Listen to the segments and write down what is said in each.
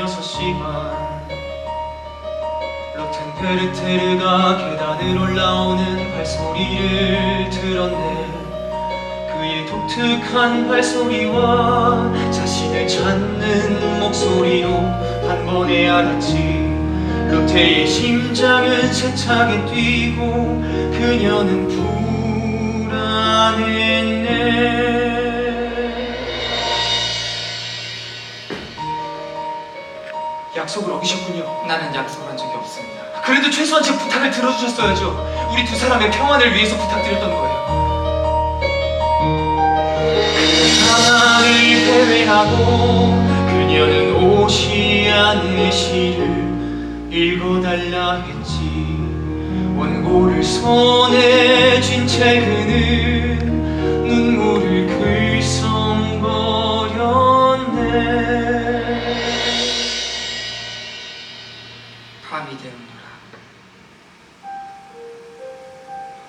6시간 로텐베르테르가 계단을 올라오는 발소리를 들었네. 그의 독특한 발소리와 자신을 찾는 목소리로 한 번에 알았지. 로테의 심장은 세차게 뛰고 그녀는 불안했네. 약속을 어기셨군요. 나는 약속을 한 적이 없습니다. 그래도 최소한 제 부탁을 들어주셨어야죠. 우리 두 사람의 평안을 위해서 부탁드렸던 거예요. 하나를 배회하고 그녀는 오시안의 시를 읽어달라 했지. 원고를 손에 쥔 채 그는 눈물을 글썽거렸네. 밤이 되었노라.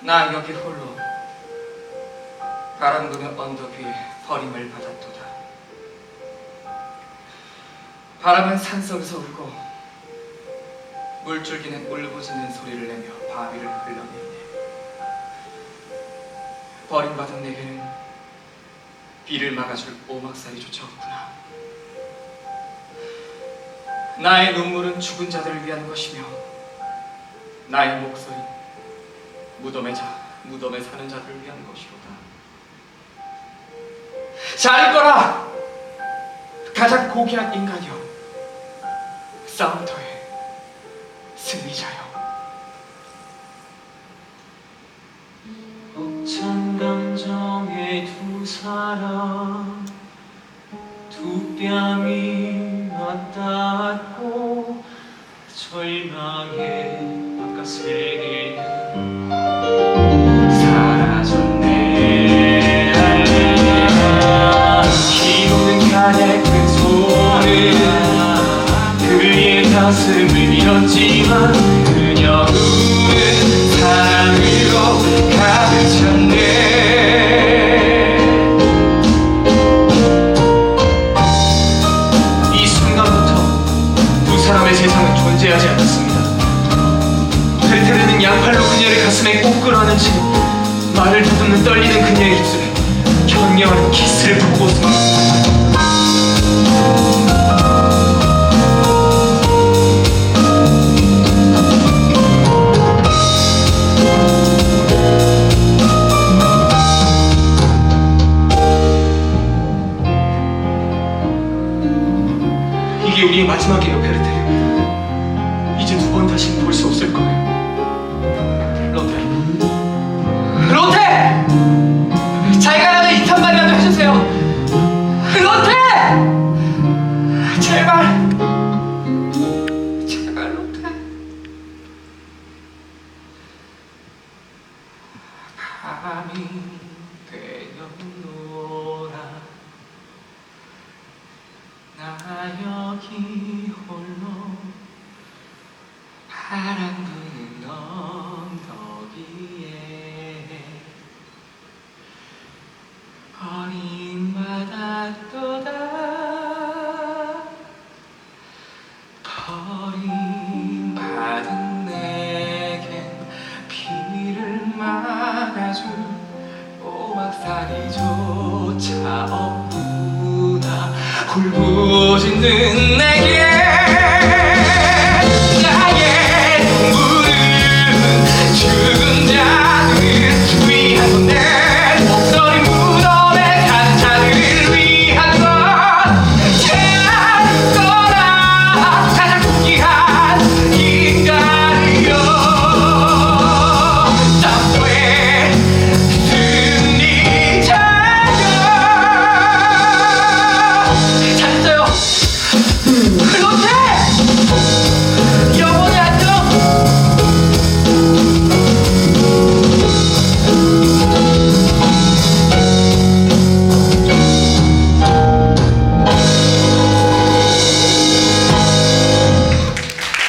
나 여기 홀로 바람 부는 언덕 위에 버림을 받았도다. 바람은 산속에서 울고 물줄기는 울부짖는 소리를 내며 바위를 흘러내리네. 버림받은 내게는 비를 막아줄 오막살이조차 없구나. 나의 눈물은 죽은 자들을 위한 것이며 나의 목소리는 무덤에 사는 자들을 위한 것이로다. 잘 읽거라! 가장 고귀한 인간이여, 싸움터의 승리자여. 벅찬 감정의 두 사람, 두 뺨이 맞닿고 절망의 바깥 세계는 사라졌네. 기우는 가냘픈 손은 그의 가슴을 밀었지만 그녀는 사랑으로 가득 찼네. 사람의 세상은 존재하지 않았습니다. 베르테르는 양팔로 그녀의 가슴에 꼭 끌어안은 채 말을 더듬는 떨리는 그녀의 입술에 경계하는 키스를 보고서 이게 우리의 마지막이에요, 베르테르. 이제 두 번 다시는 볼 수 없을 거예요. 로테! 로테! 잘 가라는 이탄 말이라도 해주세요. 로테! 제발! 제발 로테. 밤이 되었노라. 나 여기 홀로 바람 부는 언덕 위에 버림받았도다. 버림받은 내겐 비를 막아줄 오막살이조차 없구나. 울부짖는 내게 나의 눈물은 죽은 자들을 위한 것, 내 목소리 무덤에 간 자들을 위한 것. 찾거라 가장 고귀한 인간이여, 싸움터의 승리자여. 찾았어요. 로테!